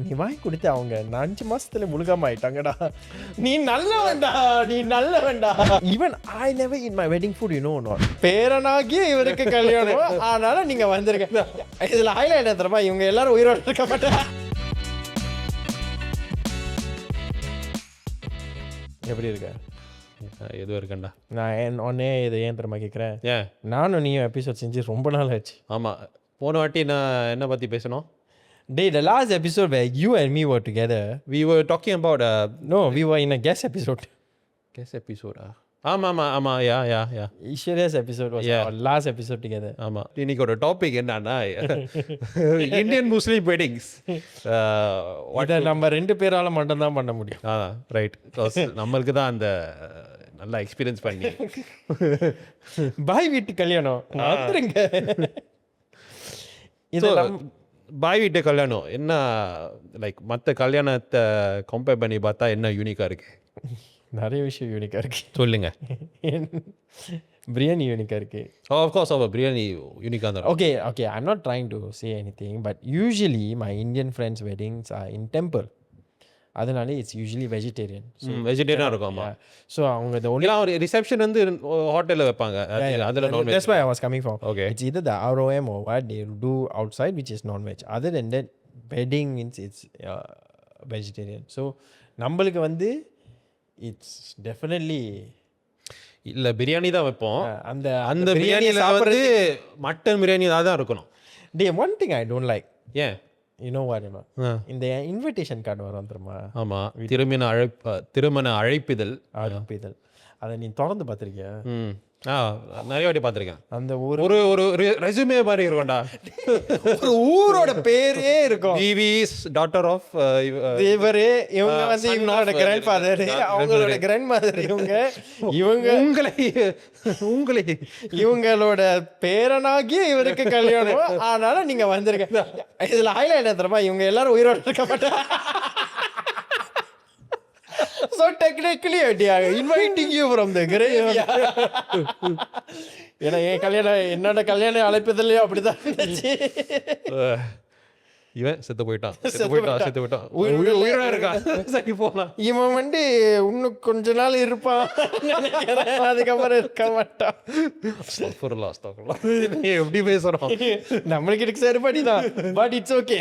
நீ வாங்கி கொடுத்து அவங்க 5 மாசத்துல முழுகாம ஆயிட்டாங்கடா. நீ நல்லவன்டா, நீ நல்லவன்டா. Even I never in my wedding food, you know not. பேரனாகிய இவருக்கு கல்யாணம், அதனால நீங்க வந்திருக்க. இதுல ஹைலைட் என்ன தெரியுமா, இவங்க எல்லாரும் உயிரோட இருக்க மாட்டாங்க. எப்படி இருக்க? எதுவும் இருக்கண்டா. நான் ஒன்னே இதை ஏன் தெரியுமா கேட்குறேன், ஏன் நானும் நீயும் எபிசோட் செஞ்சு ரொம்ப நாள் ஆச்சு. ஆமாம், போன வாட்டி நான் என்ன பற்றி பேசணும்? Day, the last episode where you and me were together, we were talking about no, we were in a guest episode. guest episode ஆமாம் யா Ishwarya's episode was our last episode together. ஆமாம். இன்னைக்கு ஒரு டாபிக் என்னன்னா Indian Muslim weddings. இதை நம்ம 2 பேரால மட்டும்தான் பண்ண முடியும். ரைட், நம்மளுக்கு தான் அந்த நல்லா எக்ஸ்பீரியன்ஸ் பண்ணி பாய் வீட்டு கல்யாணம் வந்துருங்க. இது பாய் வீட்டு கல்யாணம் என்ன, லைக் மற்ற கல்யாணத்தை கம்பேர் பண்ணி பார்த்தா என்ன யூனிக்காக இருக்கு? நிறைய விஷயம் யூனிக்காக இருக்கு. சொல்லுங்க. பிரியாணி யூனிக்காக இருக்கு. ஆஃப்கோர்ஸ் பிரியாணி யூனிக்காக தான். Okay, I'm not trying to say anything, but usually my Indian friends' weddings are in temple. அதனால இட்ஸ் யூஸ்வலி வெஜிடேரியன். வெஜிடேரியனாக இருக்கும். ஆமாம். ஸோ அவங்க the only ஒரு ரிசப்ஷன் வந்து ஹோட்டலில் வைப்பாங்க, அதில் non-veg. That's why I was coming from. Okay. It's either the ROM or what they do outside, which is non-veg. Other than that, wedding means it's vegetarian. So நம்மளுக்கு வந்து it's definitely இல்லை பிரியாணி தான் வைப்போம். அந்த அந்த பிரியாணியில் வந்து மட்டன் பிரியாணி தான் இருக்கணும். One thing I don't like. ஏன்? You know what, இந்த இன்விடேஷன் கார்டு வரும் தெரியுமா? ஆமாம், திருமண அழைப்பிதழ். அதை நீ திறந்து பார்த்துருக்கியா? நிறைய வாட்டி பார்த்துருக்கேன். அந்த ஒரு ஒரு ரெஸ்யூமே மாதிரி இருக்கும்டா. ஒரு ஊரோட பேரே இருக்கும். டிவிஸ் டாட்டர் ஆஃப் இவரு, இவங்க வந்து இவங்களோட கிராண்ட் ஃபாதர், அவங்களோட கிராண்ட் மதர், இவங்களோட பேரனாகிய இவருக்கு கல்யாணம், அதனால நீங்க வந்திருக்க. இதுல ஹைலைட் என்ன தெரியுமா, இவங்க எல்லாரும் உயிரோட இருக்க மாட்டாங்க. So technically they are inviting you from the grave. ஏன்னா என்னோட கல்யாண அழைப்பதில்லையோ அப்படிதான் இருந்துச்சு. இவன் செத்து போயிட்டான். உயிரோட இருக்கான். சரி போலாம். இவன் வந்து இன்னும் கொஞ்ச நாள் இருப்பான், அதுக்கப்புறம் இருக்க மாட்டான். எப்படி பேசுறோம்? நம்மளுக்கு இருக்கு சரிபடிதான், பட் இட்ஸ் ஓகே.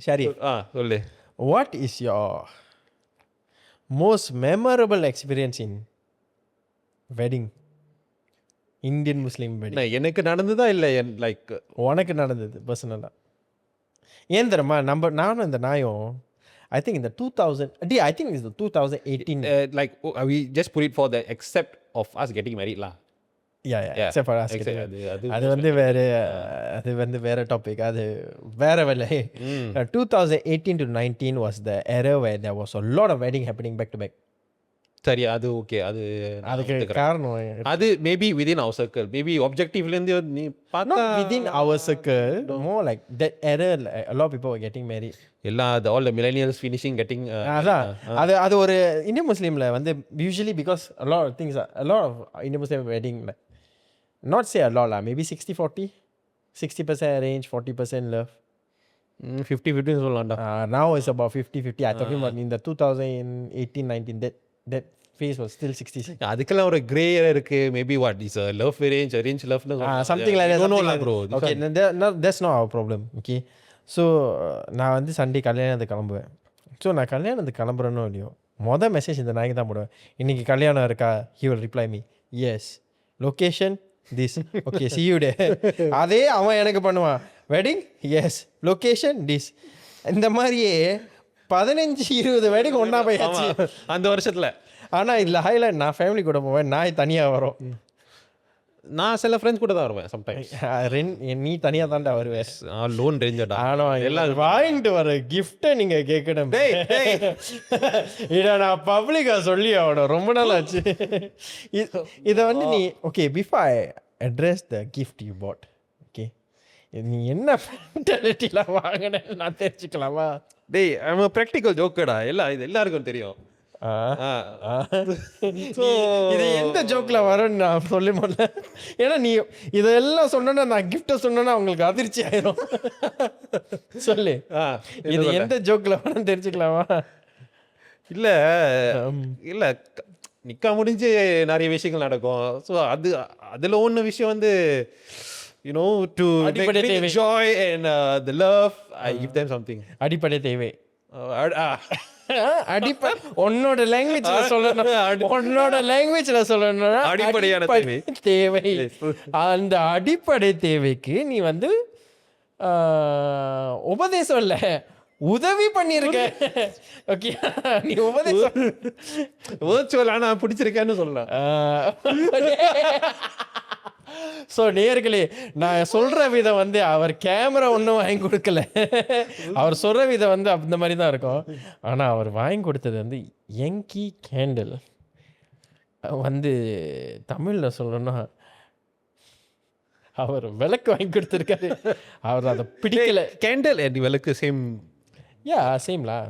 சரி, சொல்லு. What is your most memorable experience in wedding, Indian Muslim wedding? எனக்கு நடந்ததா இல்லை, லைக் உனக்கு நடந்தது பர்சனலாக. ஏன் தெரியுமா, நானும் இந்த நாயும் I think in the 2000 I think it's the 2018 like we just put it for the except of us getting married lah. Yeah, except for us. அது வந்து வேற டாபிக், அது வேற வேலை. 2018 to 19 was the era where there was a lot of wedding happening back to back. சரி, அது okay. அதுக்கு காரணம் அது maybe within our circle, maybe objectiveலேருந்து நீ பார்த்தா within our circle, more like that era, a lot of people were getting married. all the millennials finishing getting அது ஒரு இந்தியன் முஸ்லீம்ல வந்து usually because a lot of Indian Muslim wedding, like not say a lot lah, maybe 60-40, 60% arranged, 40% love. 50-50 சொல்லலாம்டா. Now it's about 50-50. I'm talking about in the 2018-19, that phase was still 60. அதுக்கெல்லாம் ஒரு grey area இருக்கு. Maybe what is love arrange love something like that. No bro. Okay, that's not our problem. Okay, so நான் வந்து Sunday கல்யாணத்துக்கு கிளம்புவேன். So நான் கல்யாணத்துக்கு கிளம்புறேனோ இல்லையோ, மொதல் மெசேஜ் இந்த நாய்க்கு தான் போடுவேன். இன்னைக்கு கல்யாணம் இருக்கா? he will reply me yes, location this, okay, see you there. அதே அவன் எனக்கு பண்ணுவான், வெட்டிங் எஸ், லொக்கேஷன் திஸ். இந்த மாதிரியே 15-20 வெட்டிங் ஒன்றா போயாச்சு அந்த வருஷத்தில். ஆனால் இதில் ஹைலைட், நான் ஃபேமிலி கூட போவேன், நாய் தனியாக வரும். நான் சில ஃப்ரெண்ட்ஸ் கூட தான் வருவேன் சம்டைம்ஸ். நீ தனியாக தான்டா வருவேன். லோன் ரேஞ்சடா. ஆனால் எல்லாம் வாங்கிட்டு வர கிஃப்ட்டை நீங்கள் கேட்கணும். இதை நான் பப்ளிக்காக சொல்லி ஆகணும், ரொம்ப நாள் ஆச்சு. இதை வந்து நீ okay, before I address the gift you bought, okay, நீ என்ன மென்டாலிட்டியில் வாங்கினேன்னு நான் தெரிஞ்சுக்கலாமா? டேய், ஐம் ப்ராக்டிக்கல் ஜோக்கடா. இது எல்லாருக்கும் தெரியும். இது எந்த ஜோக்ல வரும்னு நான் சொல்ல முடியல. ஏன்னா நீ இதெல்லாம் சொன்னா நான் கிஃப்ட்டை சொன்னா உங்களுக்கு அதிர்ச்சி ஆயிரும். சொல்லு இது எந்த ஜோக்ல வரும்னு தெரிஞ்சுக்கலாமா? இல்லை இல்லை நிக்கா முடிஞ்சு நிறைய விஷயங்கள் நடக்கும். ஸோ அதில் ஒன்று விஷயம் வந்து to make joy and the love, I give them something. அடிப்படை தேவை. உன்னோட லாங்குவேஜ்ல சொல்லணும். அடிப்படையான தேவை. அந்த அடிப்படை தேவைக்கு நீ வந்து உபதேசம் இல்ல உதவி பண்ணிருக்க. ஓகே நீ உபதேசம் நான் பிடிச்சிருக்கேன்னு சொல்லலாம். ஸோ நேயர்களே நான் சொல்கிற விதம் வந்து அவர் கேமரா ஒன்றும் வாங்கி கொடுக்கல. அவர் சொல்கிற விதம் வந்து அந்த மாதிரி தான் இருக்கும். ஆனால் அவர் வாங்கி கொடுத்தது வந்து யங்கி கேண்டில். வந்து தமிழில் சொல்லணும்னா அவர் விளக்கு வாங்கி கொடுத்துருக்காரு. அவர் அதை பிடிக்கல. கேண்டில் விளக்கு சேம். யா சேம்லா.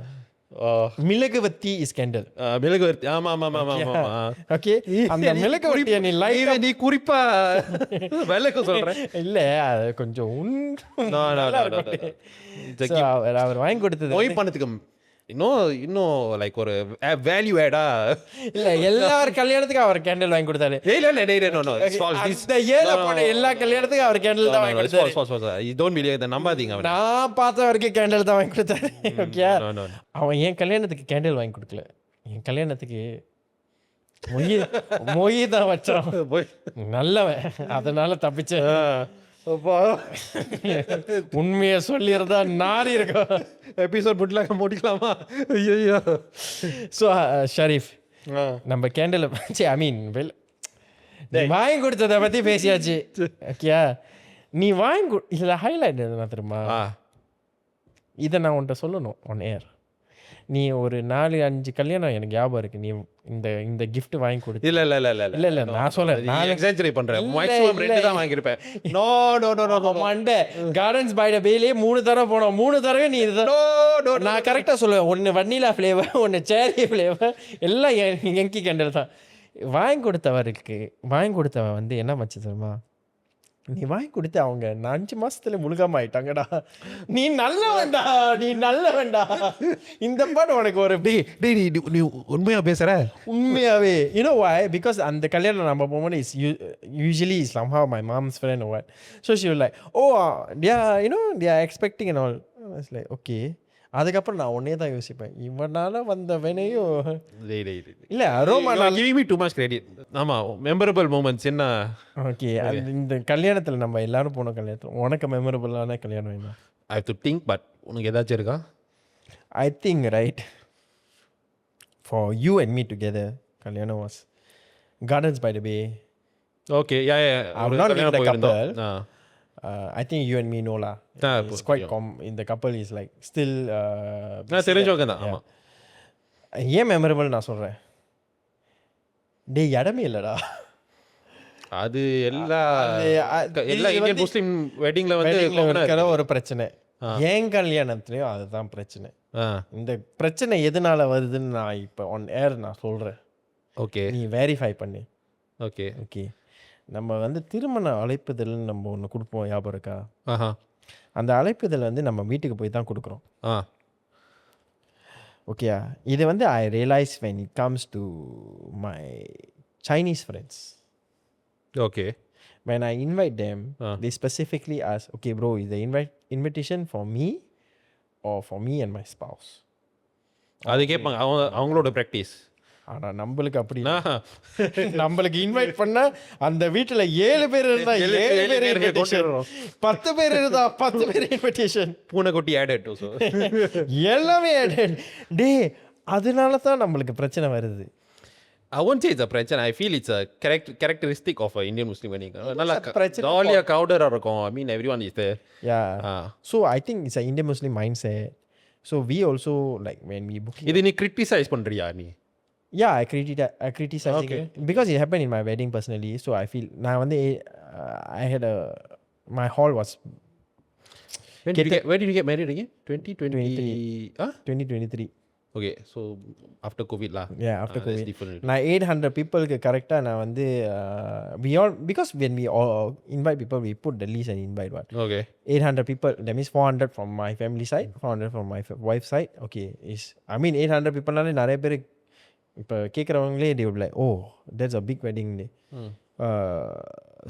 மிளகுவத்தி இஸ் கேண்டில். மிளகுவத்தி ஆமா ஆமா ஆமா ஆமா. ஓகே அந்த மிளகுவத்தியை நீ லைட்டா நீ குறிப்பா விளக்கு சொல்றேன். இல்ல அது கொஞ்சம் அவர் வாங்கி கொடுத்தது நோய் பண்ணதுக்கு இன்னும் லைக் ஒரு வேல்யூ ஆடா. இல்ல எல்லார் கல்யாணத்துக்கும் அவர் கேண்டில் வாங்கி கொடுத்தாரு. எல்லா கல்யாணத்துக்கும் அவர் கேண்டில் தான் வாங்கி கொடுத்தாரு. நம்பாதீங்க. நான் பார்த்த வரைக்கும் கேண்டில் தான் வாங்கி கொடுத்தாரு. ஓகே அவன் என் கல்யாணத்துக்கு கேண்டில் வாங்கி கொடுக்கல. என் கல்யாணத்துக்கு மொய் தான் வச்சான். நல்லவன் அதனால தப்பிச்சேன். உண்மையை சொல்லிடுறதா நாரி இருக்கும். எபிசோட் முடிக்கலாமா? ஐயோ. ஸோ ஷரீஃப் நம்ம கேண்டில் ஐ மீன் வாங்கி கொடுத்ததை பற்றி பேசியாச்சு. ஓகே நீ வாங்கி இதில் ஹைலைட் எதுனா தெரியுமா? இதை நான் உன்கிட்ட சொல்லணும் ஆன் ஏர். நீ ஒரு 4-5 கல்யாணம் எனக்கு ஞாபகம் இருக்கு. நீ இந்த gift வாங்கி கொடுத்து இல்ல நான் சொல்றேன். நான் எக்ஸாஜரேட் பண்றேன். மேக்ஸிமம் 2 தான் வாங்கி இருப்பேன். No Monday gardens by the bay 3 தடவை போனோம். 3 தடவை நீ நான் கரெக்டா சொல்லுவேன். ஒன்னு வனிலா ஃப்ளேவர், ஒன்னு செர்ரி ஃப்ளேவர், எல்லாம் யங்கி கேண்டில் தான் வாங்கி கொடுத்தவன் வந்து என்ன மச்சு தெரியுமா? நீ வாங்கி கொடுத்து அவங்க 5 மாசத்துல முழுகாம ஆயிட்டாங்கடா. நீ நல்லவன்டா. இந்த பாட்டு உனக்கு ஒரு நீ உண்மையா பேசுற? உண்மையாவே. You know why? Because அந்த கல்யாணம் நம்ம போகும்போது is usually is somehow my mom's friend or what. So she was like, oh they are expecting and all. I was like, okay. அதுக்கப்புறம் நான் ஒன்னே தான் யோசிப்பேன். இவனால வந்த வினையும் இல்ல aroma giving me too much credit. ஆமா மெமரபிள் மூமெண்ட்ஸ் என்ன? ஓகே இந்த கல்யாணத்தில் நம்ம எல்லாரும் போன கல்யாணத்தில் உனக்கு மெமரபிளான கல்யாணம் என்ன? I have to think. But உனக்கு ஏதாச்சும் இருக்கா? I think right for you and me together கல்யாணம் was Gardens by the Bay. Okay, I'm not in the couple. I think you and me know lah. It's quite in the couple is like still தெரிஞ்சவங்க தான். ஆமா ஏன் memorable நான் சொல்றேன். டேய் இடமே இல்லடா. அது எல்லா இந்தியன் முஸ்லிம் வெட்டிங்ல வந்து இருக்கிற ஒரு பிரச்சனை. ஏன் கல்யாணத்துலயும் அதுதான் பிரச்சனை. இந்த பிரச்சனை எதனால வருதுன்னு நான் இப்போ ஆன் ஏர் நான் சொல்றேன். ஓகே நீ வெரிஃபை பண்ணு. ஓகே ஓகே நம்ம வந்து திருமண அழைப்புதல் நம்ம ஒன்று கொடுப்போம், ஞாபகம் இருக்கா? அந்த அழைப்புதல் வந்து நம்ம வீட்டுக்கு போய் தான் கொடுக்குறோம். ஓகே இது வந்து ஐ realise when it comes to my Chinese friends. Okay. When I invite them, they specifically ask, okay bro, is the invitation for me or for me and my spouse? அது கேட்பாங்க அவங்களோட ப்ராக்டிஸ். ஆனால் நம்மளுக்கு அப்படின்னா நம்மளுக்கு invite பண்ண அந்த வீட்டில் 7 பேர் இருந்தா 7 பேர் இன்விடேஷன், 10 பேர் இருந்தா 10 பேர் இன்விடேஷன், பூனைக்குட்டி ஆடட் எல்லாமே ஆடட். டே அதனால தான் நம்மளுக்கு பிரச்சனை வருது. I won't say it's a பிரச்சனை. I feel it's a characteristic of a Indian Muslim wedding. நல்லா ஜாலியாக crowded-ஆ இருக்கும். I mean everyone is there. Yeah. So I think it's a Indian Muslim mindset. So we also like when we book. இது நீ criticize பண்றியா நீ? Yeah, I criticize it because it happened in my wedding personally. So I feel நான் வந்து I had my hall was. Where did you get married again? 2023. 2023. Okay, so after COVID lah. Yeah, after That's COVID. different. நான் 800 peopleக்கு கரெக்டாக நான் வந்து we all because when we all invite people we put the list and invite what Okay. 800 people, that means 400 from my family side, 400 from my wife side. Okay, is I mean 800 peopleனாலே நிறைய பேர் இப்போ கேட்குறவங்களே they will be like, oh, that's a big wedding day.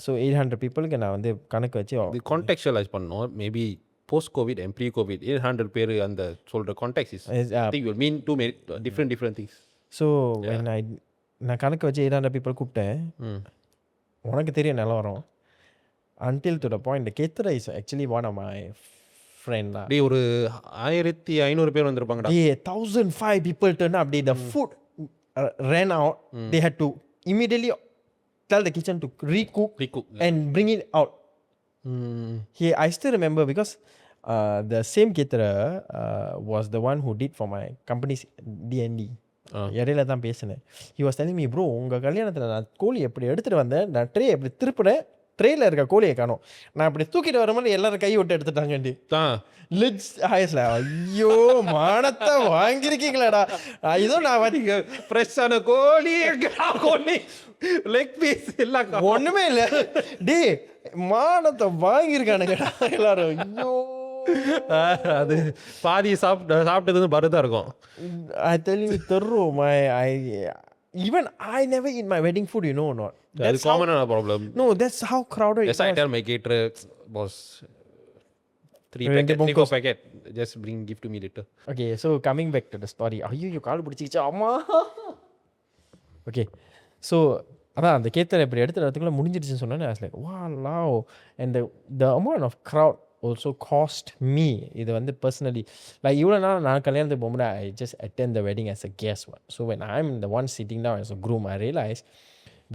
So 800 peopleக்கு நான் வந்து கணக்கு வச்சு இது contextualize பண்ணோம். Maybe post COVID and pre COVID 800 பேர் அந்த சொல்ற context is I think will mean two different things. So when நான் கணக்கு வச்சு 800 people கூப்பிட்டேன். உனக்கு தெரியும் நிலவரம். Until to the point the caterer is actually one of my friend lah. டேய் ஒரு 1500 பேர் வந்திருப்பாங்கடா. Yeah, 1005 people turn up. The food ran out. They had to immediately tell the kitchen to recook and bring it out. I still remember because the same caterer was the one who did for my company's D&D. இடையில தான் பேசினேன். He was telling me, bro, உங்கள் கல்யாணத்தில் நான் கோழி எப்படி எடுத்துகிட்டு வந்தேன், நான் ட்ரே எப்படி திருப்பினேன், ட்ரேயில் இருக்க கோழியை காணோம், நான் அப்படி தூக்கிட்டு வர மாதிரி எல்லாரும் கை விட்டு எடுத்துட்டாங்கண்டி. ஐயோ மானத்தை வாங்கியிருக்கீங்களாடா. இதோ நான் வந்து ஃப்ரெஷ்ஷான கோழி லெக் பீஸ் எல்லாம் ஒன்றுமே இல்லை. டே மானத்தை வாங்கியிருக்கானுங்கடா எல்லாரும். ஐயோ அது பாதி சாப்பிட்டது பருதா இருக்கும். I tell you தெரியும். Even I never eat my wedding food, you know or not. That's common problem. No, that's how crowded it was. Yes, I tell my caterer, boss, 3-4 packet, just give to me later. Okay, so coming back to the story. ஐயோ கால் பிடிச்சிக்கிச்சா அம்மா. Okay, so அதான் அந்த கேத்தரை இப்படி எடுத்து வரதுக்குள்ள முடிஞ்சிடுச்சுன்னு சொன்னேன். I was like, wow. And the amount of crowd also cost me. இது வந்து personally like இவ்வளோ நாள் நான் கல்யாணத்துக்கு போகும்போது I just attend the wedding as a guest. So when I'm the one sitting down as a groom, I realize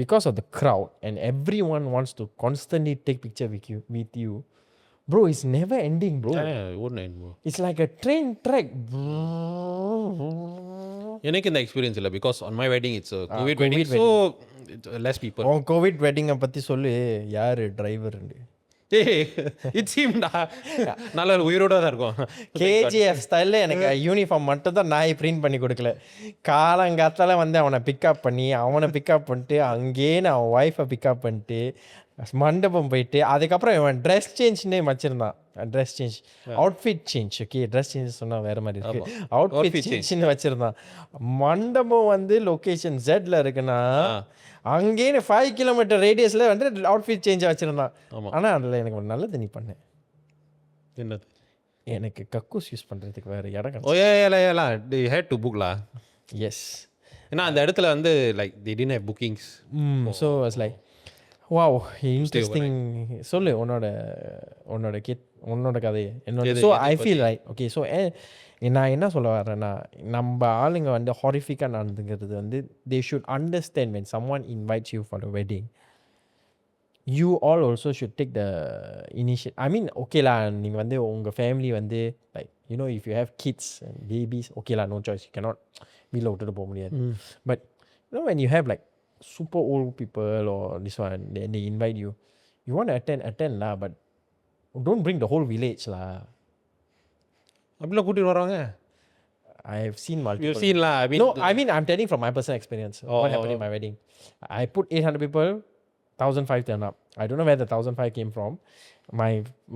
because of the crowd and everyone wants to constantly take picture with you, bro, it's never ending, bro. Yeah, it wouldn't end, bro. It's like a train track. எனக்கு இந்த experience இல்லை because on my wedding it's a COVID wedding, so less people. உன் Covid வெட்டிங்கை பற்றி சொல்லு. யார் driver? It's ஹிம்டா. நல்ல உயிரோட தான் இருக்கும். கேஜிஎஃப் ஸ்டைலில் எனக்கு யூனிஃபார்ம் மட்டும் தான் நான் பிரிண்ட் பண்ணி கொடுக்கல. காலங்காத்தால வந்து அவனை பிக்கப் பண்ணிட்டு அங்கேயே நான் ஒய்ஃபை பிக்கப் பண்ணிட்டு மண்டபம் போயிட்டு அதுக்கப்புறம் இவன் ட்ரெஸ் சேஞ்ச்னே வச்சுருந்தான். Dress change outfit change. Okay, dress change சொன்னால் வேறு மாதிரி இருக்குது. அவுட்ஃபிட் சேஞ்ச்னு வச்சுருந்தான். மண்டபம் வந்து லொக்கேஷன் ஜெட்ல இருக்குன்னா அங்கேயே 5 கிலோமீட்டர் ரேடியஸில் வந்து அவுட்ஃபிட் சேஞ்ச் வச்சுருந்தான். ஆனால் அதில் எனக்கு ஒரு நல்லது நீ பண்ணேன். என்னது? எனக்கு கக்கூஸ் யூஸ் பண்ணுறதுக்கு வேறு இடம். ஓ ஏலாம் they had to book lah. Yes. ஏன்னா அந்த இடத்துல வந்து like they didn't have bookings. So it's like wow, interesting. சொல்லு உன்னோட கதையை என்னோட. So I feel right. Okay, so நான் என்ன சொல்ல வரேன்னா நம்ம ஆளுங்க வந்து ஹாரிஃபிக்காக நடந்துங்கிறது வந்து they should understand when someone invites you for a wedding, you all also should take the initiative. I mean, okay lah, நீங்கள் வந்து உங்கள் ஃபேமிலி வந்து like you know if you have kids and babies, okay lah, no choice, you cannot வீட்டில் விட்டுட்டு போக முடியாது. But you know when you have like super old people or this one, then they invite you, you want to attend lah, but don't bring the whole village lah. அப்படிலாம் கூட்டிட்டு வராங்க. I have seen multiple. You've seen lah. I mean I'm telling from my personal experience. What happened in my wedding? I put 800 people, 1005 turn up. I don't know where the 1005 came from.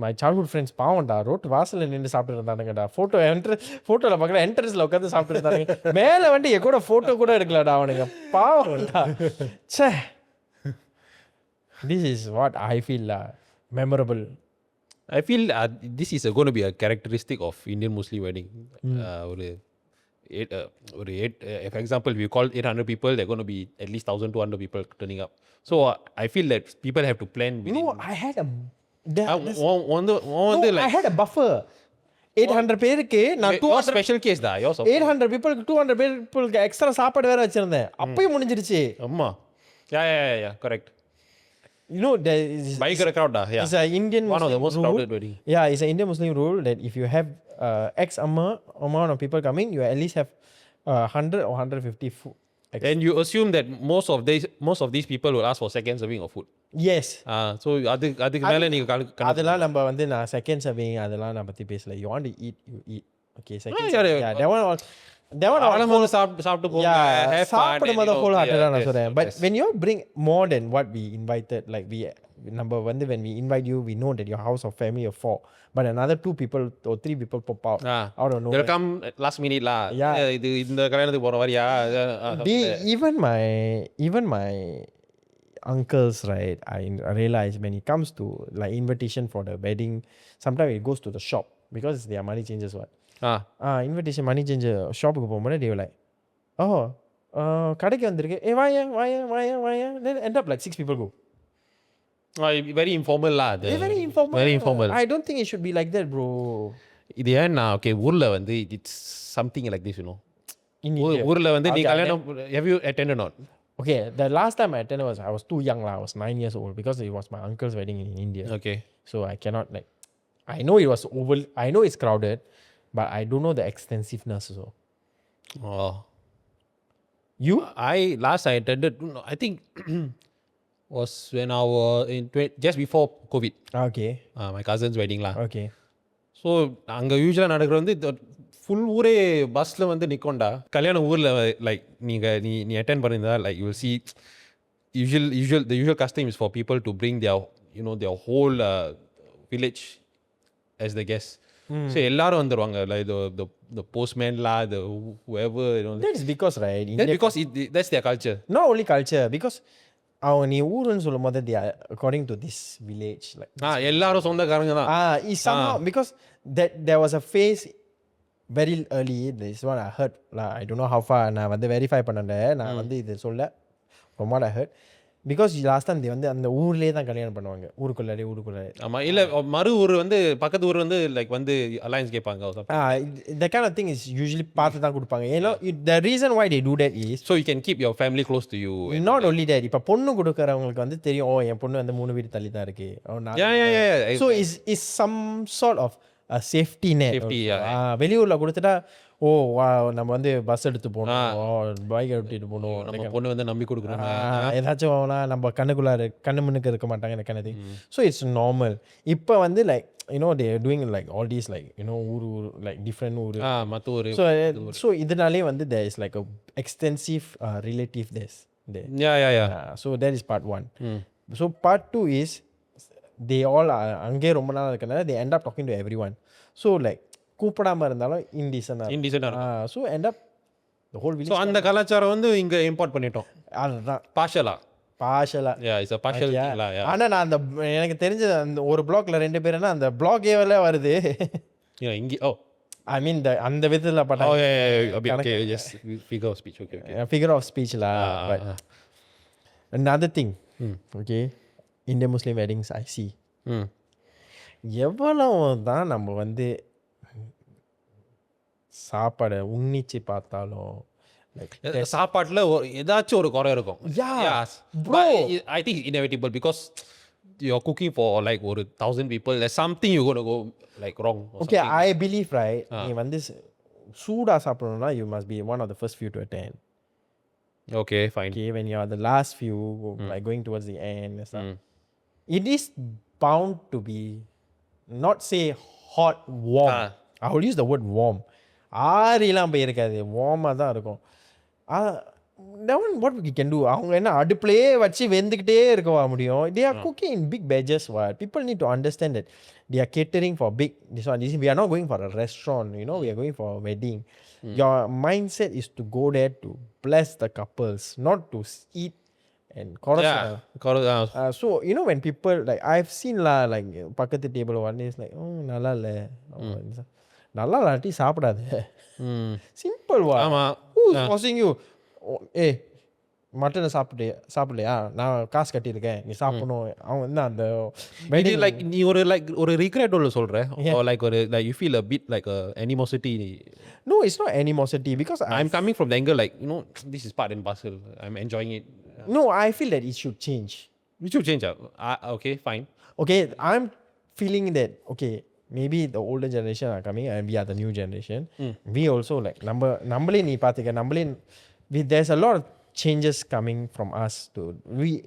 My childhood friends பாவம்டா ரோட்டு வாசலில் நின்று சாப்பிட்டு இருந்தானுங்கடா. ஃபோட்டோவில் பார்க்கல என்ட்ரன்ஸில் உட்காந்து சாப்பிட்டு இருந்தானுங்க. மேலே வந்து என் கூட ஃபோட்டோ கூட எடுக்கலடா அவனுங்க. பாவம்டா. சே, this is what I feel memorable. I feel this is going to be a characteristic of Indian Muslim wedding. For example, if you call 800 people, there are going to be at least 1,200 people turning up. So I feel that people have to plan within. No, I had a I had a buffer. 800 பேருக்கு நான் 200 special case தான். 800 people 200 people extra சாப்பாடு வேற வச்சிருந்தேன். அப்பயும் முடிஞ்சிருச்சு. அம்மா. Yeah, correct. You know there is பயங்கர crowd da. Yeah, it's an Indian one of the most crowded wedding. Yeah, it's an Indian Muslim rule that if you have X amount of people coming, you at least have 100 or 150 food. And you assume that most of these people will ask for second serving of food. Yes. So அதுக்கு மேல நீங்க அதெல்லாம் நம்ம வந்து நான் second serving அதெல்லாம் நான் பத்தி பேசல. You want to eat, you eat. Okay, second yeah. that one all, that one ஆளுங்க சாப்பிட்டு போங்க, have fun, சாப்பிடும்போது and, whole hearted yeah, நான் yes, சொல்றேன். But yes. when you bring more than what we invited, like number one, when we invite you, we know that your house of family of 4, but another 2 people or 3 people pop out out of They'll nowhere. come last minute lah. Yeah. இது இந்த கல்யாணத்துக்கு போற வரியா? Even my uncles, right? I realize when it comes to like invitation for the wedding, sometimes it goes to the shop because their money changes what. Invitation money change ஷாப்புக்கு போகும்போது they were like, oh, கடைக்கு வந்திருக்கு, வாயா, then end up like 6 people go. Very informal lah. Very informal. Very informal. I don't think it should be like that, bro. இது ஏன்னா okay ஊர்ல வந்து it's something like this, you know. In India. ஊர்ல வந்து நீ Okay, கல்யாணம் have you attended or not? Okay, the last time I attended I was too young lah. I was 9 years old because it was my uncle's wedding in India. Okay. So I cannot like, I know it was I know it's crowded, but I don't know the extensiveness. So Oh. you? I attended, I think was when I was just before COVID. Okay. My cousin's wedding lah. Okay. So அங்கே யூஸ்வலாக நடக்கிற வந்து full ஊரே பஸ்ஸில் வந்து நிற்கொண்டா கல்யாண ஊரில் like நீ அட்டென்ட் பண்ணியிருந்தா like you see the usual custom is for people to bring their whole village as the guests. So எல்லாரும் வந்துருவாங்க like the postman lah, the whoever, you know. That is because, right? That's because that's their culture. Not only culture, because நீ ஊருன்னு சொல்லும் போது they are according to this village like எல்லாரும் சொந்தக்காரங்க தான். is somehow because that there was a phase very early, this one I heard lah, I don't know how far நான் வந்து verify பண்ணல, நான் வந்து இது சொல்ல from what I heard, because last time they வந்து அந்த ஊர்லயே தான் கல்யாணம் பண்ணுவாங்க, ஊருக்குள்ளே. ஆமா, இல்ல மறு ஊர் வந்து பக்கத்து ஊர் வந்து லைக் வந்து அலைன்ஸ் கேட்பாங்க. That kind of thing is usually பார்த்து தான் கொடுப்பாங்க. You know, the reason why they do that is so you can keep your family close to you. Not only that, இப்போ பொண்ணு கொடுக்கறவங்களுக்கு வந்து தெரியும், என் பொண்ணு வந்து 3 வீடு தள்ளி தான் இருக்கு. Yeah. So is some sort of a safety net. வெளியூர்ல கொடுத்துட்டா நம்ம வந்து பஸ் எடுத்து போகணும், பைக் எடுத்துட்டு போகணும், நம்ம பொண்ணு வந்து நம்பி கொடுக்குறோம், ஏதாச்சும் நம்ம கண்ணு முன்னுக்கு இருக்க மாட்டாங்க, இந்த kind of thing. So it's normal. இப்போ வந்து like, you know, they are doing like all these like, you know, ஊரு like different ஊரு மத்த ஊரு. So இதனாலே வந்து there is like a extensive relative there. Yeah. So that is part 1. So part 2 is they all அங்கே ரொம்ப நாள் இருக்கனால they end up talking to everyone. So like கூப்பிடாம இருந்தாலும் indecent. So end up the whole village. So அந்த கலாச்சாரம் வந்து இங்க இம்போர்ட் பண்ணிட்டோம். அதுதான் partial. Yeah, it's a partial thing lah. Yeah. ஆனா நான் அந்த எனக்கு தெரிஞ்ச அந்த ஒரு பிளாக்ல 2 பேர்னா அந்த பிளாகேவல வருது. இங்க I mean அந்த விதத்துல பட்ட okay, yes, figure of speech. Okay. Figure of speech lah. But another thing, okay, Indian Muslim weddings I see. எவ்வளவு தான் நம்ம வந்து சாப்பாடு உன்னிச்சு பார்த்தாலும் சாப்பாட்டுல ஏதாச்சும் ஒரு குறை இருக்கும். Bro, I think it's inevitable because you're cooking for like 1,000 people. There's something you're going to go like wrong. Okay, I believe, right, நீ வந்து சூடா சாப்பிடணும்னா you must be one of the first few to attend. Okay, fine. Okay, when you are the last few, like going towards the end and stuff, it is bound to be, not say hot, warm. I will use the word warm. ஆறிலாம் போய் இருக்காது, வார்மாக தான் இருக்கும். That one what we can do, அவங்க என்ன அடுப்புலையே வச்சு வெந்துக்கிட்டே இருக்கவா முடியும்? They are cooking in big batches. What people need to understand that they are catering for big this one. We are not going for a restaurant, you know, we are going for a wedding. Your mindset is to go there to bless the couples, not to eat and chorus. So you know, when people like I've seen lah, like பக்கத்து table one is like நல்லா இல்ல, நல்லா இல்லாட்டி சாப்பிடாத. Simple வா. Who's forcing you? Mutton சாப்பிடலையா, நான் காசு கட்டியிருக்கேன், நீ சாப்பிடணும். அவங்க வந்து அந்த லைக் நீ ஒரு regret உள்ள சொல்ற, or like you feel a bit like a animosity. No, it's not animosity because I'm coming from the angle like, you know, this is part and parcel. I'm enjoying it. No, I feel that it should change. It should change. Okay, fine. Okay, I'm feeling that okay, maybe the older generation are coming and we are the new generation. We also like நம்மளே நீ பாத்துக்க, நம்மளே there's a lot of changes coming from us to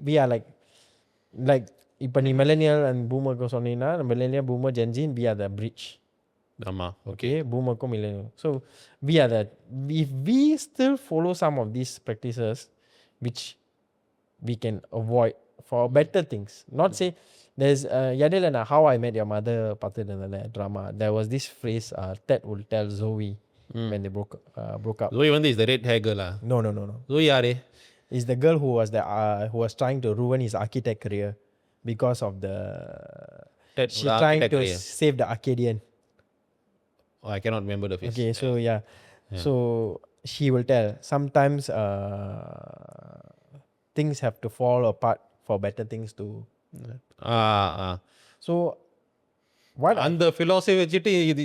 we are like இப்போ நீ millennial and boomer சொன்னீங்கன்னா millennial, boomer, Gen Z, we are the bridge. ஆமா. Okay, boomerக்கும் millennial. So we are that. If we still follow some of these practices, which we can avoid for better things. Not say there's இடையில நான் How I Met Your Mother பார்த்துட்டு இருந்தேன் drama. There was this phrase Ted will tell Zoe when they broke up. Zoe வந்து is the red hair girl ah. No. Zoe யாரு? Is the girl who was trying to ruin his architect career because of the she trying to save the Arcadian. Oh, I cannot remember the face. Okay, so yeah. So she will tell sometimes things have to fall apart for better things to. So what அந்த philosophy வச்சிட்டு இது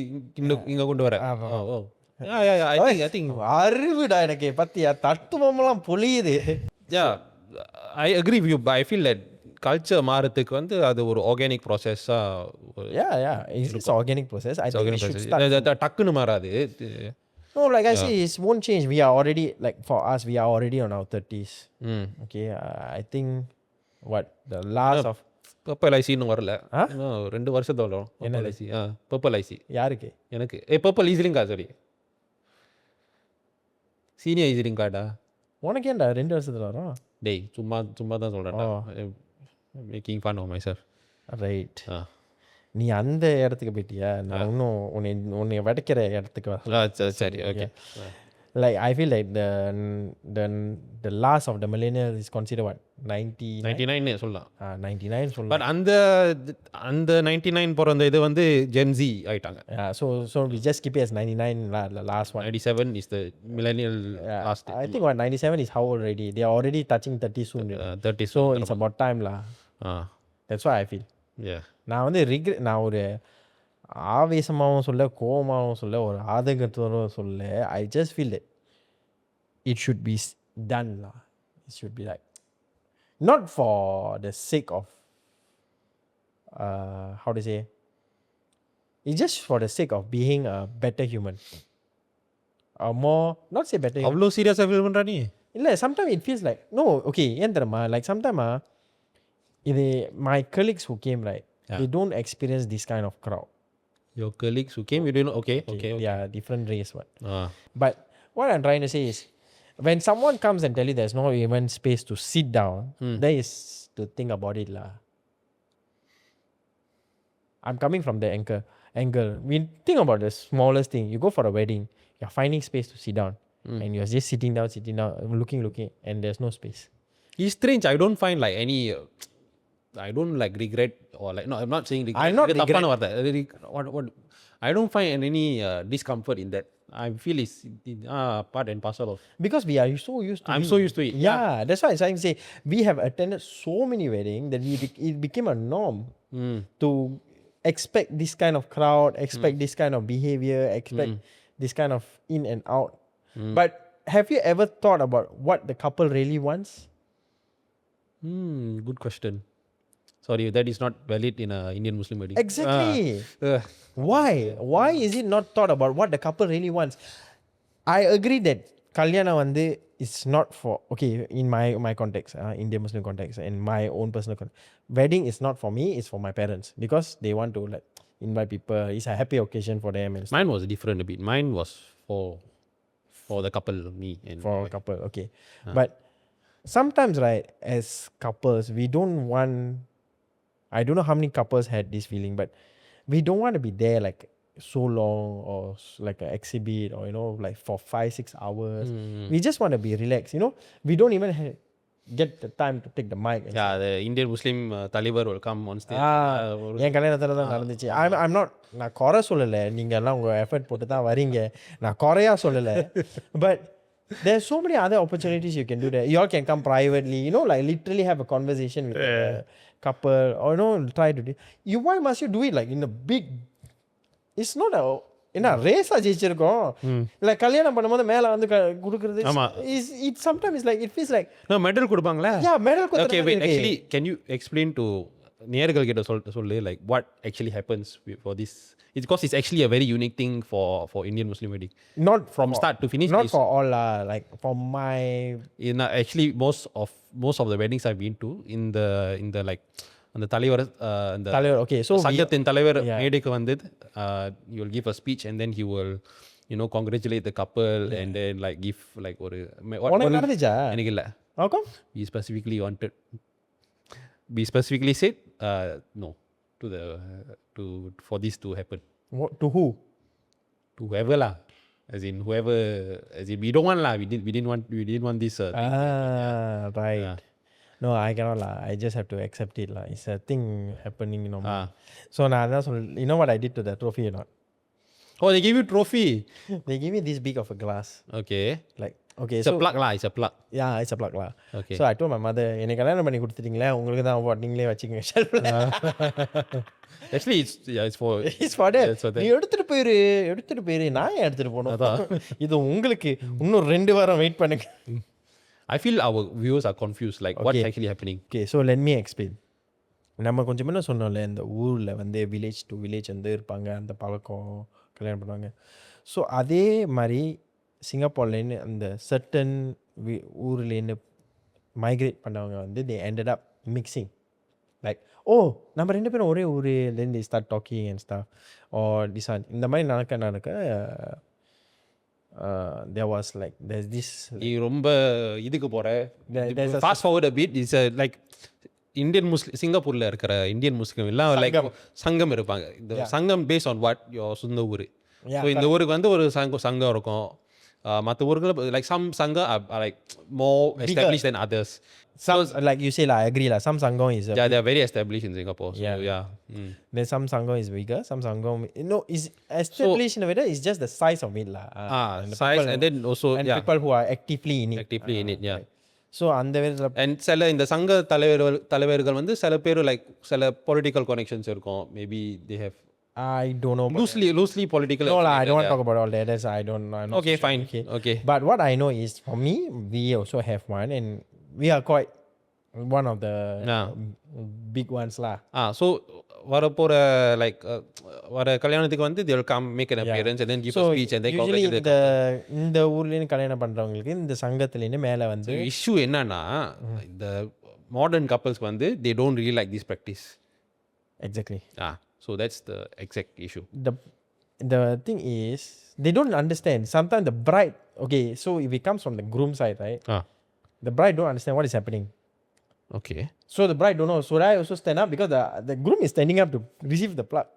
இங்க கொண்டு வர. Oh. Yeah. I think அறிவுடா எனக்கு பத்தியா தத்துவம்லாம் பொழியுது. Yeah, I agree with you, but I feel that culture மாறதுக்கு வந்து அது ஒரு organic process-ஆ. Yeah. It's an organic process. I think we should start. டக்குன்னு மாறாது. No, like I say, it won't change. We are already, like for us, we are already on our 30s. Okay, I think what the last of purple ஐசின்னு வரல. 2 வருஷத்துல வரும். Purple IC. Purple IC. யாருக்கு? எனக்கு. Purple EZ Link card sorry. Senior EZ Link கார்டா? உனக்கு ஏன்டா 2 வருஷத்துல வரும்? டேய் சும்மா தான் சொல்றேன்டா. Making fun of my self. Right. நீ அந்த இடத்துக்கு போயிட்டியா? நான் இன்னும் உன்னை வடைக்கிற இடத்துக்கு வரல. சரி okay. Like I feel like the last of the millennial is considered what 99 சொல்லலாம். 99 சொல்லலாம். பட் அந்த 99 பிறந்த இது வந்து Gen Z ஆயிட்டாங்க. So we just keep it as 99 the last one. 97 is the millennial last. I think what 97 is how old already? They are already touching 30 soon. 30. So it's about time lah. That's what I feel. Yeah. நான் வந்து நான் ஒரு ஆவேசமாகவும் சொல்ல கோபமாகவும் சொல்ல ஒரு ஆதங்கத்தோடும் சொல்ல I just feel that it should be done lah. It should be like not for the sake of how to say, it's just for the sake of being a better human, or more not say better human. அவ்வளோ சீரியஸாக feel பண்ணுறா நீ? இல்லை, sometimes it feels like no, okay, ஏன் தெரியுமா, like sometimes இது my colleagues who came right, they don't experience this kind of crowd. Your colleagues who came, you didn't know? Okay. Yeah, different race what. But what I'm trying to say is, when someone comes and tell you there's no even space to sit down, there is to think about it lah. I'm coming from the angle. We think about the smallest thing. You go for a wedding, you're finding space to sit down, and you're just sitting down, looking, and there's no space. It's strange. I don't find like any. I don't like regret or like no. I'm not saying regret. I'm not regret. What? I don't find any discomfort in that. I feel it's part and parcel of. Because we are so used to. I'm so used to it. Yeah, that's why I'm trying to say we have attended so many weddings that it became a norm to expect this kind of crowd, expect this kind of behavior, expect this kind of in and out. But have you ever thought about what the couple really wants? Good question. Sorry, that is not valid in a Indian Muslim wedding. Exactly. Why is it not thought about what the couple really wants? I agree that kalyana வந்து is not for, okay, in my context, Indian Muslim context, and my own personal context, wedding is not for me, it's for my parents, because they want to like invite people. It's a happy occasion for them and stuff. Mine was different a bit. Mine was for the couple, me and for a couple, okay. But sometimes right, as couples, we don't want, I don't know how many couples had this feeling, but we don't want to be there like so long or like an exhibit or like for 5-6 hours. We just want to be relaxed, we don't even get the time to take the mic. Yeah, the Indian Muslim Taliban will come on stage. என் கல்யாணத்தில் தான் நடந்துச்சு. I'm not, நான் குறை சொல்லலை, நீங்கள் எல்லாம் உங்கள் effort போட்டு தான் வரீங்க, நான் குறையா சொல்லலை. But there's so many other opportunities you can do that. You all can come privately, like literally have a conversation with a couple, or try to do. Why must you do it like in a big? It's not a ரேஸா ஜெயிச்சிருக்கோம். Like கல்யாணம் பண்ணும்போது மேல வந்து கொடுக்கிறது it sometimes is like it feels like medal கொடுப்பாங்களா? Yeah, medal கொடுத்தாங்க. Okay, wait, actually can you explain to நேயர்கள் கிட்ட சொல்லு like what actually happens for this? It's because it's actually a very unique thing for Indian Muslim wedding. Not from start to finish. Not for all like for my actually most of the weddings I've been to in the like அந்த தலைவர் அந்த தலைவர் okay so சங்கத்தின் தலைவர் மேடைக்கு வந்து he will give a speech and then he will congratulate the couple and then like give like ஒரு உனக்கு நடந்துச்சா? எனக்கு இல்ல. How come? We specifically said no for this to happen. What, to who? To whoever lah. As in we don't want lah. We didn't want this Right. Yeah. No, I cannot lah. I just have to accept it lah. It's a thing happening, So நான் அதான் you know what I did to the trophy or not? Oh, they give you trophy. They give me this big of a glass. Okay. Like okay, It's a plug lah. It's a plug. Yeah, it's a plug lah. Okay. So I told my mother, என்னை கல்யாணம் பண்ணி கொடுத்துட்டீங்களே, உங்களுக்கு தான் award, நீங்களே வச்சுக்கங்க ஷெல்ஃப்ல. Actually, it's for It's for that. It's for that. நீ எடுத்துட்டு போயிரு. நான் ஏன் எடுத்துட்டு போகணும்? இது உங்களுக்கு இன்னும் 2 வாரம் வெயிட் பண்ணுங்க. I feel our viewers are confused. Like what's actually happening? Okay, so let me explain. நம்ம கொஞ்சம் முன்ன சொன்னோம்ல, இந்த ஊரில் வந்து வில்லேஜ் டு வில்லேஜ் வந்து இருப்பாங்க, அந்த பழக்கம் கல்யாணம் பண்ணுவாங்க. ஸோ அதே மாதிரி சிங்கப்பூர்லேருந்து அந்த சர்டன் ஊர்லேருந்து மைக்ரேட் பண்ணவங்க வந்து they ended up mixing. Like நம்ம 2 பேரும் ஒரே ஊர், then they start talking and stuff. Or this one இந்த மாதிரி நடக்க there was like there's this நீ ரொம்ப இதுக்கு போற. Fast forward a bit. It's like Indian Muslim சிங்கப்பூர்ல இருக்கிற இந்தியன் முஸ்லிம் எல்லாம் லைக் சங்கம் இருப்பாங்க. இந்த சங்கம் பேஸ் ஆன் வாட் யோர் சொந்த ஊர். ஸோ இந்த ஊருக்கு வந்து ஒரு சங்கம் இருக்கும். மற்ற ஊர்கள் லைக் சம் சங்கம் are like more established than others. some like you say lah, I agree lah, some sangam is Yeah, they are very established in Singapore. So yeah. Then some sangam is bigger, some sangam is established in a way that it's just the size of it lah. Size and then also and people who are actively in it. Yeah. So அந்த வேற and சில இந்த சங்க தலைவர்கள் வந்து சில பேர் like சில பொலிட்டிக்கல் கனெக்ஷன்ஸ் இருக்கும். Maybe they have I don't know loosely political. No lah, I don't want to talk about all that. That's I don't know. Okay, fine. Okay. But what I know is for me, we also have one and we are quite one of the big ones lah. So வரப்போற like வர கல்யாணத்துக்கு வந்து they will come make an appearance and then give a speech and then congratulate இந்த ஊர்லேருந்து கல்யாணம் பண்றவங்களுக்கு இந்த சங்கத்திலேருந்து மேலே வந்து இஷ்யூ என்னன்னா இந்த மாடர்ன் கப்பல்ஸ் வந்து they don't really like this practice. Exactly. So that's the exact issue. The thing is they don't understand. Sometimes the bride, okay, so if it comes from the groom side, right? The bride don't understand what is happening. Okay. So the bride don't know. Should I also stand up? Because the groom is standing up to receive the plug.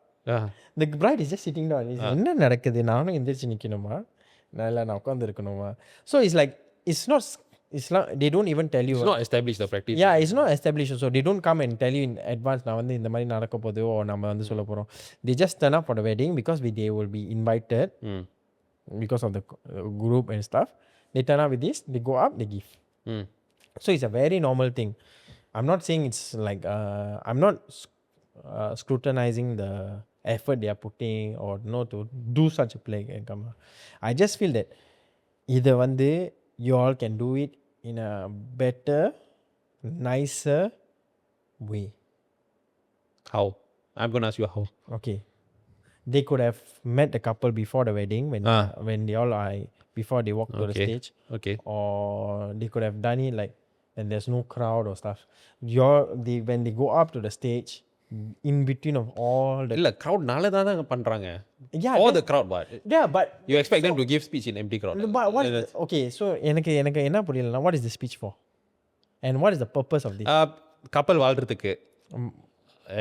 The bride is just sitting down. என்ன நடக்குது? நானும் எந்திரிச்சு நிக்கணுமா? நான் உட்கார்ந்து இருக்கணுமா? So it's like it's not they don't even tell you. It's not established the practice. Yeah, it's not established. So they don't come and tell you in advance நான் வந்து இந்த மாதிரி நடக்க போகுது ஓ நம்ம வந்து சொல்ல போறோம். They just turn up for the wedding because they will be invited because of the group and stuff. They turn up with this, they go up, they give. So it's a very normal thing. I'm not saying it's like I'm not scrutinizing the effort they are putting or to do such a play. I just feel that either வந்து you all can do it in a better, nicer way. How? I'm going to ask you how. Okay. They could have met the couple before the wedding when they all are before they walk to the stage. Okay. Or they could have done it like when there's no crowd or stuff. When they go up to the stage, in between of all the இல்ல crowd நால தான் பண்றாங்க. All the crowd but but you expect them to give speech in empty crowd. But what okay, so எனக்கு என்ன புரியலனா what is the speech for? And what is the purpose of this? Couple வாழ்றதுக்கு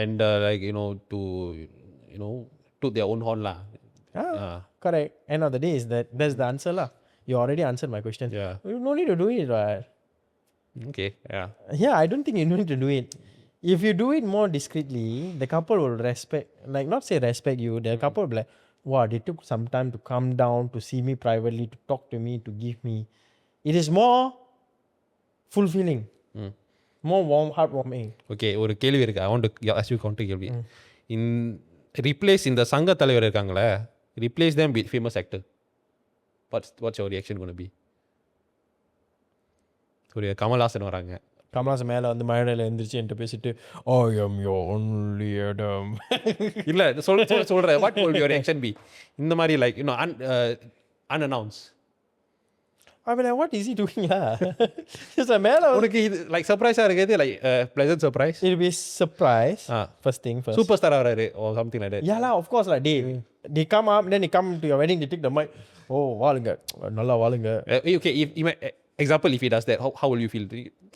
and like to their own horn lah. Correct. End of the day is that's the answer lah. You already answered my question. Yeah. You no need to do it, right? Okay. Yeah, I don't think you need to do it. If you do it more discreetly, the couple will respect, like not say respect you, the couple will be like, wow, they took some time to come down, to see me privately, to talk to me, to give me. It is more fulfilling, more warm, heartwarming. Okay, ஒரு கேள்வி இருக்கு. I want to ask you counter கேள்வி. Replace இந்த சங்க தலைவர் இருக்காங்களே, replace them with famous actor. What's your reaction going to be? ஒரு கமல்ஹாசன் வராங்க. கமல்ஹாசன் மேலே வந்து மழையில் எழுந்திரிச்சு என்கிட்ட பேசிட்டு I am your only Adam. இல்லை சொல்கிறேன் what will your reaction be? இந்த மாதிரி like unannounced. I mean, like, what is he doing lah? Just a man. உனக்கு இது லைக் சர்ப்ரைஸாக இருக்குது like pleasant surprise It'll be surprise. Ah. First thing first. Super star வராரு or something like that Yeah lah, of course lah. They come up, then they come to your wedding, they take the mic. Oh, வாளுங்க நல்லா வாளுங்க. okay example if he does that how will you feel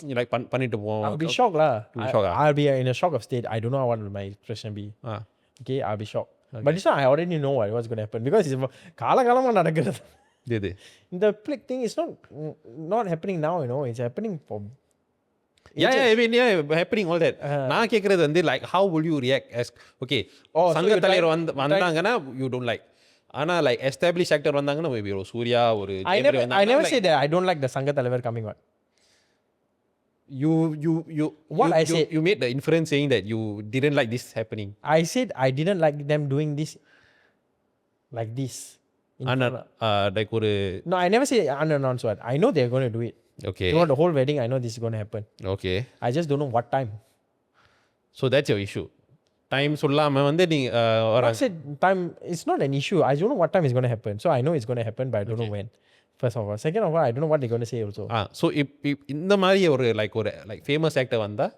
you like பண்ணிட்டு போவோம் I'll be shocked lah. You'll be shocked, ah? I'll be in a shock of state. I don't know what will my expression be. Ah. Okay, I'll be shocked. But this one I already know what's going to happen because it's காலகாலமா நடக்கிறது. இது The plague thing is not happening now, you know. It's happening for yeah I mean happening all that நான் கேக்குறது வந்து like how will you react as okay சங்க தலைவர் வந்தாங்கன்னா you don't like ஆனா like established actor வந்தாங்கன்னா maybe ஒரு சூர்யா ஒரு I never say that I don't like the Sangha தலைவர் coming on. You made the inference saying that you didn't like this happening. I said I didn't like them doing this like this. Like ஒரு No, I never say unannounced one. I know they're going to do it. okay Throughout the whole wedding, I know this is going to happen. okay I just don't know what time. so that's your issue time சொல்லாம வந்து நீ I said time. It's not an issue. I don't know what time it's going to happen. So I know it's going to happen, but I don't know when. First of all, second of all, I don't know what they're going to say also. so if இந்த மாதிரி ஒரு like famous actor வந்தா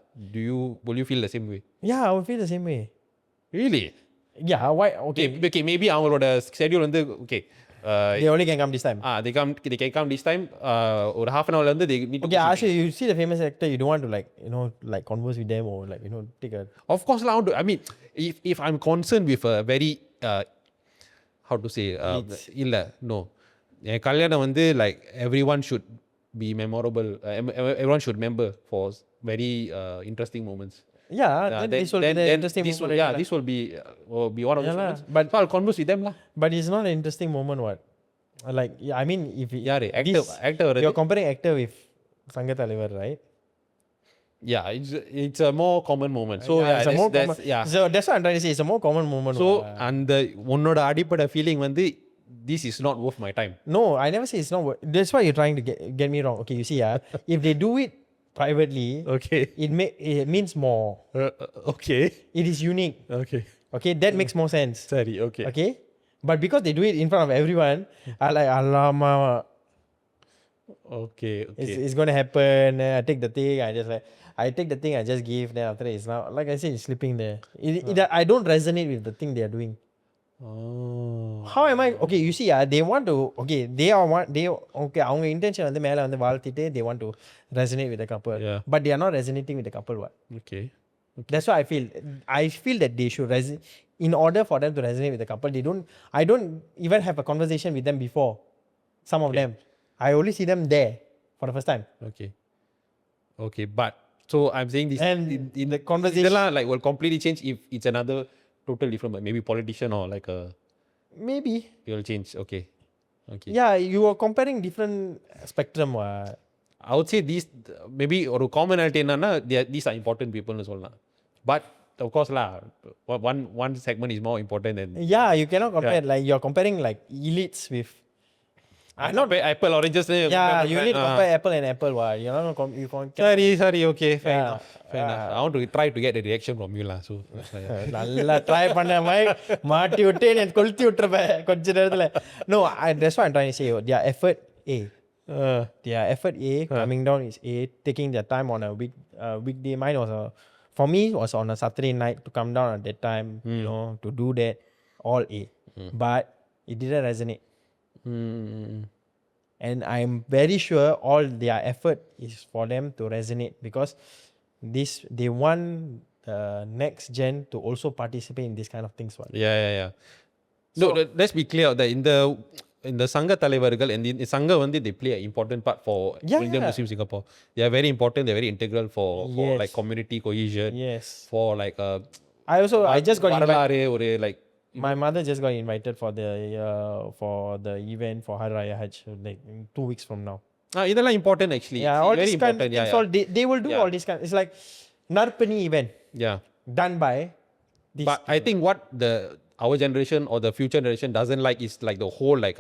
will you feel the same way? Yeah, I would feel the same way. Really? Yeah, why? Okay, okay maybe அவங்களோட schedule வந்து okay they only can come this time. they can come this time ஒரு half an hour வந்து they need Okay, to actually, you see the famous actor, you don't want to like, you know, like converse with them or like, you know, take a... of course lah I mean if I'm concerned with a very how to say இல்ல no என் கல்யாணம் வந்து like everyone should be memorable everyone should remember for very interesting moments. Yeah, then this will be the interesting this moment. will, this will be one of those moments. But so I'll converse with them lah. But it's not an interesting moment, what? Like, yeah, I mean, if யாரு actor you're comparing actor with Sangha தலைவர், right? Yeah, it's a more common moment. So yeah, it's a more that's common. yeah. So that's what I'm trying to say. It's a more common moment. So அந்த உன்னோட அடிப்படை feeling வந்து this is not worth my time. No, I never say it's not. That's why you're trying to get me wrong. Okay, you see, if they do it privately, Okay. it means more. Okay. It is unique. Okay. Okay, that makes more sense. Sorry. Okay. Okay, but because they do it in front of everyone, I like Alama. Okay. It's going to happen. I take the thing. I take the thing. I just give. Then after that, it's now like I said, it's slipping there. I don't resonate with the thing they are doing. Oh. How am I? Okay, you see, they want to. Okay, okay. Our intention வந்து மேல வந்து வாழ்த்திட்டு they want to resonate with the couple. Yeah. But they are not resonating with the couple. What? Okay. That's what I feel. I feel that they should in order for them to resonate with the couple. I don't even have a conversation with them before. Some of them, I only see them there for the first time. Okay. Okay, but so I'm saying this And in the conversation, இதெல்லாம் like will completely change if it's another total different, maybe politician or like a maybe. it will change. Okay. Okay. Yeah, you are comparing different spectrum. I would say these maybe ஒரு commonality என்னன்னா these are important people னு சொல்லலாம். But of course lah, one segment is more important than Yeah, you cannot compare. Like you're comparing like elites with. not apple oranges. Yeah, you need to compare apple and apple. What you're not you can't. Sorry. Okay, fair Yeah. enough. Fair enough. I want to try to get a reaction from you lah. So நல்லா try பண்ண மாதிரி மாட்டி விட்டு எனக்கு கொளுத்தி விட்டுருப்பேன் கொஞ்ச நேரத்தில். No, that's what I'm trying to say. Their effort A. Their effort A coming down is A. Taking their time on a weekday. Mine was for me was on a Saturday night to come down at that time. You know, to do that all A. But it didn't resonate. And I'm very sure all their effort is for them to resonate because they want the next gen to also participate in this kind of things. yeah. No, let's be clear that in the Sangha தலைவர்கள் and in Sangha வந்து they play an important part for Indian Muslim Singapore. They are very important. They're very integral for like community cohesion. Yes. For like I just got invited. வரலாறு ஒரு like My mother just got invited for the event for Hari Raya Hajj like 2 weeks from now. இதெல்லாம் important actually. Yeah, all very this kind important. of things, all they will do all this kind. It's like Narpani event Yeah. done by this. But I think what our generation or the future generation doesn't like is like the whole like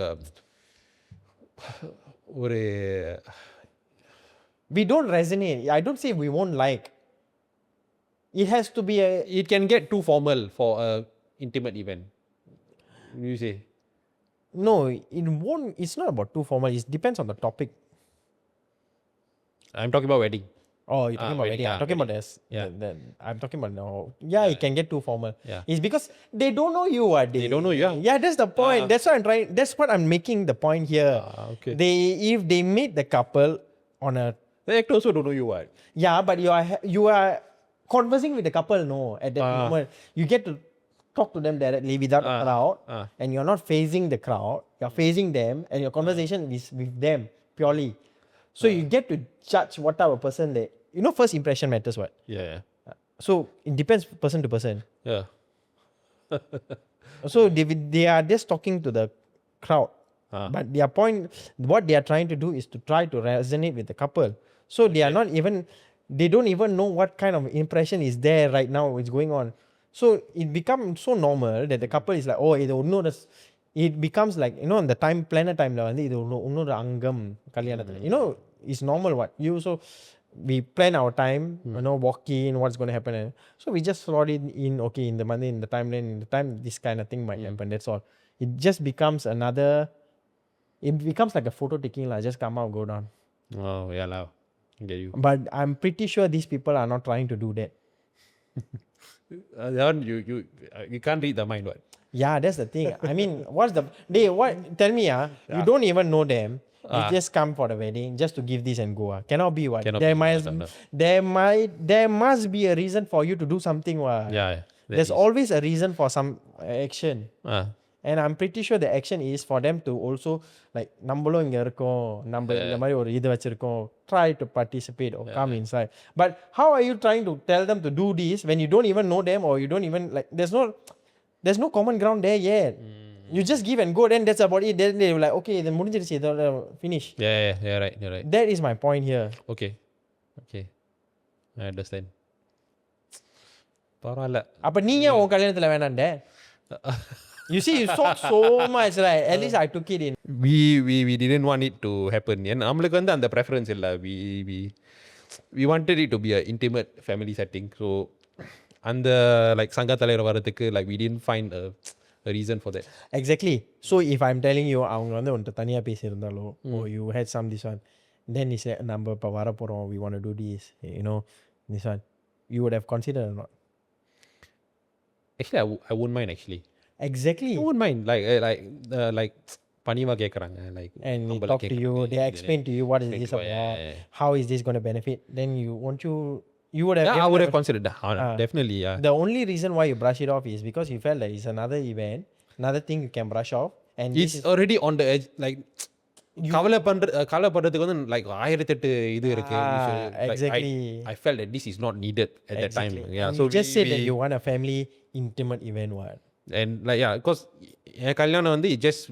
we don't resonate. I don't say we won't like. It has to be it can get too formal for a intimate event. You say. No, it won't. It's not about too formal. It depends on the topic. I'm talking about wedding. Oh, you're talking about Wedding, wedding. I'm talking about wedding. this. Yeah. I'm talking about no. Yeah, it can get too formal. Yeah. It's because they don't know you. They don't know you, yeah. Yeah, that's the point. That's what I'm trying. That's what I'm making the point here. Okay. If they meet the couple on a The actor also don't know you what. yeah, but you are conversing with the couple. No, at that moment you get to talk to them directly without a crowd, and you're not facing the crowd. You're facing them, and your conversation is with them purely. So you get to judge what type of person they. First impression matters. What? Yeah. So it depends person to person. Yeah. So they are just talking to the crowd. But their point, what they are trying to do is to try to resonate with the couple. So they are not even, they don't even know what kind of impression is there right now, it's going on. So it becomes so normal that the couple is like, oh, it becomes like, in the time, planner time, angam kalyanathu. It's normal what. We plan our time, walk in, what's going to happen. So we just slot it in, okay, in the money, in the time, this kind of thing might happen. That's all. It just becomes it becomes like a photo taking, just come out, go down. Oh, yeah, lah. I get you. But I'm pretty sure these people are not trying to do that. That one, you can't read the mind, what? Yeah, that's the thing. I mean, tell me, you don't even know them. You just come for the wedding just to give this and go. Cannot be what. Cannot There must be a reason for you to do something. Yeah. There's always a reason for some action. And I'm pretty sure the action is for them to also like நம்மளும் இங்க இருக்கோம் நம்ம இந்த மாதிரி ஒரு இது வச்சிருக்கோம் try to participate or come inside. But how are you trying to tell them to do this when you don't even know them, or you don't even like there's no common ground there yet. You just give and go, then that's about it. Then they were like, okay, then முடிஞ்சிருச்சு இதோட finish. Yeah, you're right. That is my point here. Okay. I understand. பரவாயில்ல. அப்ப நீங்க உன் கல்யாணத்துல வேணாண்டே. You see, you saw so much, right? At least I took it in. We didn't want it to happen. நம்மளுக்கு வந்து அந்த preference இல்ல. We wanted it to be an intimate family setting. So அந்த like சங்க தலைவர் வரதுக்கு like we didn't find a reason for that. Exactly. So if I'm telling you அவங்க வந்து உன்கிட்ட தனியா பேசி இருந்தாலோ, or you had some this one, then it's like நம்ம இப்ப வர போறோம், we want to do this, this one, you would have considered or not? Actually, I wouldn't mind actually. Exactly. I wouldn't mind like பணிவா கேக்குறாங்க like and they talk to you, they explain to you what is this about, how is this going to benefit, then you would have I would have considered that. Definitely, yeah. The only reason why you brush it off is because you felt like it's another event, another thing you can brush off, and it's already on the edge, like கவலைப்படுறதுக்கு வந்து like 1008 இது இருக்கு. Exactly. I felt that this is not needed at that time. Yeah, and so you just said that you want a family intimate event, what? And like yeah, because என் கல்யாணம் வந்து it just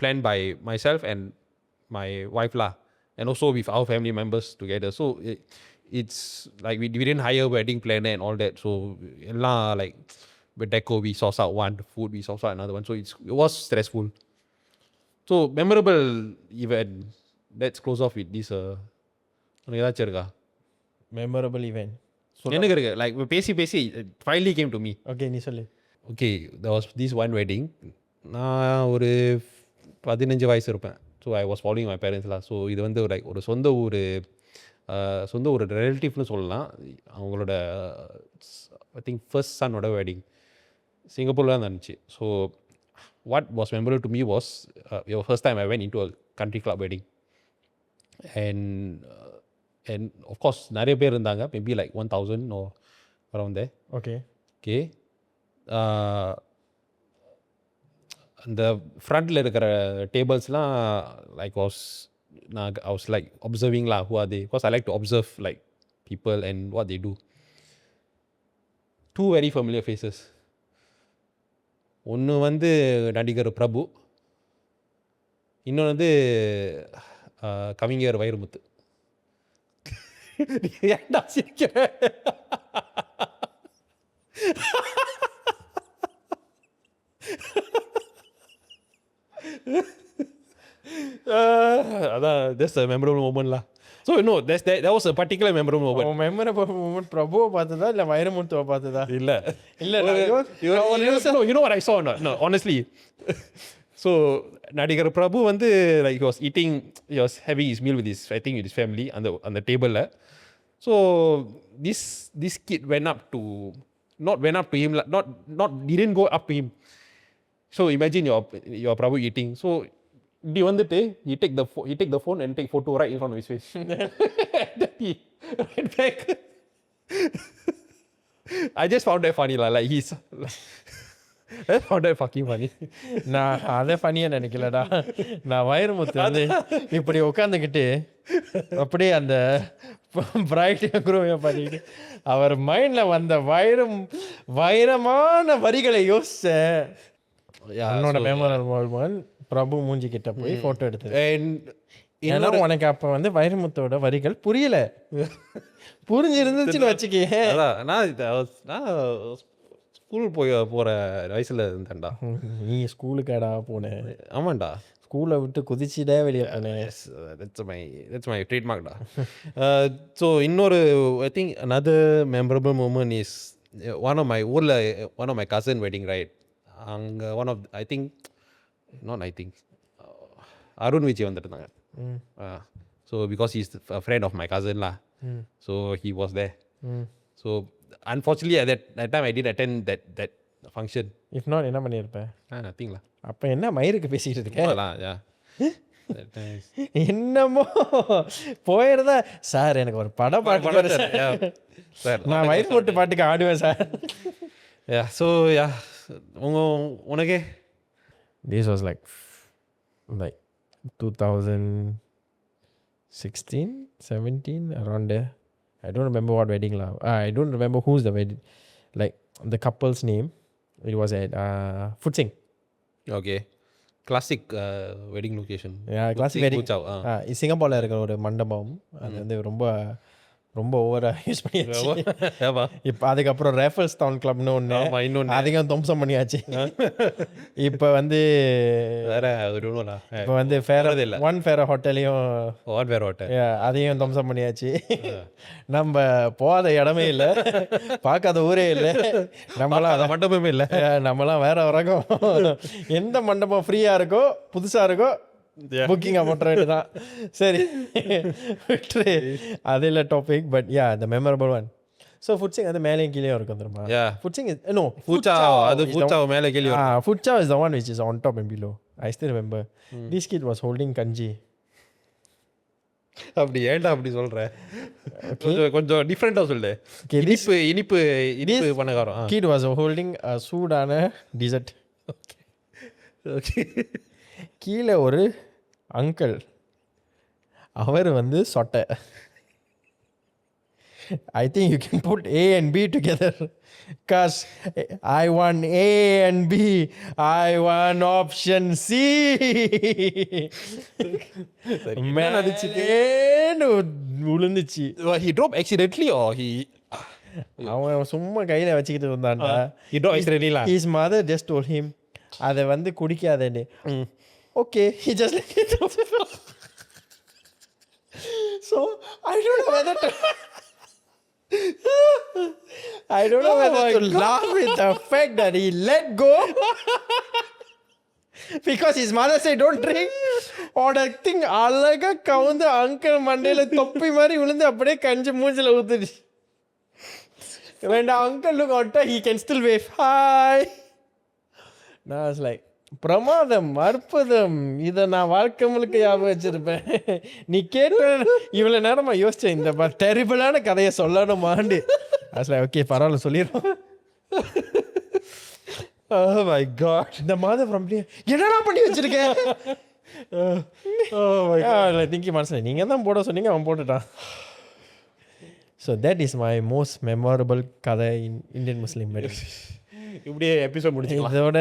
planned by myself and my wife lah, and also with our family members together. So it's like we didn't hire wedding planner and all that. So எல்லாம் like with deco we source out one, food we source out another one. So it was stressful. So memorable event. Let's close off with this. உனக்கு ஏதாச்சும் இருக்கா? Memorable event. எனக்கு இருக்கு. Like பேசி finally came to me. Okay, நீ சொல்லு. Okay, there was this one wedding. நான் ஒரு 15 வயசு இருப்பேன். So I was following my parents lah. So இது வந்து like ஒரு சொந்த ஒரு ரிலேட்டிவ்னு சொல்லலாம். அவங்களோட I think first son ஓட wedding. சிங்கப்பூர்ல தான் நடந்துச்சு. So what was memorable to me was the first time I went into a country club wedding. And of course நிறைய பேர் இருந்தாங்க, maybe like 1000 or around there. Okay. அந்த ஃப்ரண்ட்ல இருக்கிற டேபிள்ஸ்லாம் like I was like observing lah who are they, because I like to observe like people and what they do. Two very familiar faces. ஒன்று வந்து நடிகர் பிரபு, இன்னொன்று வந்து கவிஞர் வைரமுத்து. ஏன்டா சிரிக்கிற? அதான் that's a memorable moment lah. So no, that was a particular memorable moment. Memorable moment பிரபுவை பார்த்ததா இல்லை வைரமுத்துவை பார்த்ததா? இல்ல இல்லை you know what I saw or not? No, honestly. So நடிகர் பிரபு வந்து like he was having his meal with his family on the table. So this kid went up to him, didn't go up to him. So imagine your Prabhu eating. So he take the phone and take photo right in front of his face. Then he right back. I just found that funny lah. Like I found that fucking funny. நான் அதை ஃபனியாக நினைக்கலடா. நான் வைரமுத்து வந்து இப்படி உட்காந்துக்கிட்டு அப்படியே அந்த bright குரூவை பண்ணிக்கிட்டு அவர் மைண்டில் வந்த வைரமான வரிகளை யோசிச்சேன். என்னோட மெமரபிள் பிரபு மூஞ்சி கிட்ட போய் ஃபோட்டோ எடுத்தது. ஏன்னா உனக்கு அப்போ வந்து வைரமுத்தோட வரிகள் புரியல. புரிஞ்சிருந்துச்சுன்னு வச்சுக்கே. நான் ஸ்கூல் போகிற வயசில் இருந்தேன்டா. நீ ஸ்கூலுக்காடா போனேன்? ஆமாண்டா, ஸ்கூலை விட்டு குதிச்சுட்டே வெளியே போனேன். That's my trademark டா. So இன்னொரு I think another memorable moment is one of my cousin wedding, right? அங்கே அருண் விஜய் வந்துட்டு. So because he's a friend of my cousin lah, so he was there. So unfortunately at that time I didn't attend that function. If not என்ன பண்ணியிருப்பேன்? Nothing lah. அப்போ என்ன மயிருக்கு பேசிக்கிட்டு இருக்கேன்? Yeah. என்னமோ போயிருந்தா சார் எனக்கு ஒரு படம் பாட்டு சார், நான் வயிறு போட்டு பாட்டுக்கு ஆடுவேன் சார். Yeah, so yeah. உனக்கே? This was like 2016, 17, around there. I don't remember what wedding lah. I don't remember who's the wedding, like the couple's name. It was at Futsing. Okay. Classic wedding location. Yeah, classic wedding. சிங்கப்பூர்ல இருக்கிற ஒரு மண்டபம். அது வந்து ரொம்ப ஓவராக use பண்ணியாச்சு. இப்போ அதுக்கப்புறம் ரேஃபல்ஸ் டவுன் கிளப்னு ஒன்று அதிகம் துவம்சம் பண்ணியாச்சு. இப்போ வந்து ஒன் ஃபேரா ஹோட்டலையும் அதையும் துவம்சம் பண்ணியாச்சு. நம்ம போகாத இடமே இல்லை, பார்க்காத ஊரே இல்லை, நம்மளாம் மண்டபமே இல்லை, நம்மளாம் வேற ரகம். எந்த மண்டபம் ஃப்ரீயாக இருக்கோ புதுசாக இருக்கோ புக்கிங் அமௌண்ட் ரேட்டு தான். சரி விட்டுரு, அது இல்லை topic. But yeah the memorable one. So ஃபுட்சிங் அது மேலேயும் கீழே இருக்கும் தெரியுமா? ஃபுட்சிங் இஸ் நோ ஃபுட்சாவ் மேலே கீழே. ஃபுட்சாவ் is the one which is on top and below. I still remember. This kid was holding kanji. அப்படி ஏன்டா அப்படி சொல்ற? கொஞ்சம் டிஃப்ரெண்டா சொல்லு. இனிப்பு பணக்காரம். Kid was holding a சூடான dessert. Okay. கீழே ஒரு அங்கிள், அவர் வந்து சொட்டை. I think you can put A and B together because I want A and B. I want option C. உளுந்துச்சு. He dropped accidentally or he? அவன் சும்மா கையில் வச்சுக்கிட்டு இருந்தான்டா. He dropped accidentally lah. His mother just told him அதை வந்து குடிக்காதேன்னு. Okay, he just let it out. So I don't know whether to laugh with the fact that he let go because his mother said don't drink, or the thing அழகா கவுந்து uncle மண்டையில தொப்பி மாதிரி விழுந்து அப்படியே கஞ்சி மூஞ்சில ஊத்துச்சு. When the uncle look out, he can still wave hi. I was like, பிரமாதம், அற்புதம், இதை நான் வாழ்க்கை முழுக்க ஞாபகம் வச்சிருப்பேன். நீ கேட்ட இவ்வளோ நேரமா யோசிச்சேன் இந்த டெரிபிளான கதையை சொல்லணுமாண்டு. ஓகே பரவாயில்ல சொல்லிடுறோம். Oh my god, இந்த மாதம் என்னடா பண்ணி வச்சிருக்கேன். திங்கி மனசில் நீங்கள் தான் போட சொன்னீங்க, அவன் போட்டுட்டான். So that is my most memorable கதை இன் இந்தியன் முஸ்லீம் வெட்டிங். இப்படியே எபிசோட் முடிச்சுக்கலாம். இதோட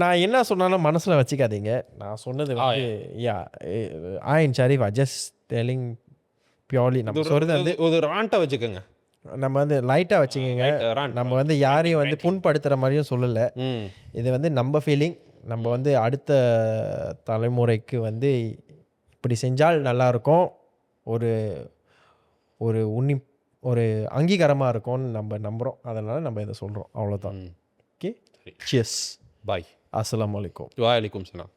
நான் என்ன சொன்னாலும் மனசில் வச்சுக்காதீங்க. நான் சொன்னது வந்து and Sharif are just telling purely. நம்ம சொல்கிறது வந்து ஒரு ராண்டா வச்சுக்கோங்க, நம்ம வந்து லைட்டாக வச்சுக்கோங்க. நம்ம வந்து யாரையும் வந்து புண்படுத்துகிற மாதிரியும் சொல்லலை. இது வந்து நம்ம ஃபீலிங். நம்ம வந்து அடுத்த தலைமுறைக்கு வந்து இப்படி செஞ்சால் நல்லாயிருக்கும் ஒரு ஒரு ஒரு அங்கீகாரமாக இருக்கும்னு நம்ம நம்புகிறோம். அதனால் நம்ம இதை சொல்கிறோம். அவ்வளோதான். ஓகே, சியர்ஸ், பாய். அஸ்ஸலாமு அலைக்கும். வலைக்கும் சலாம்.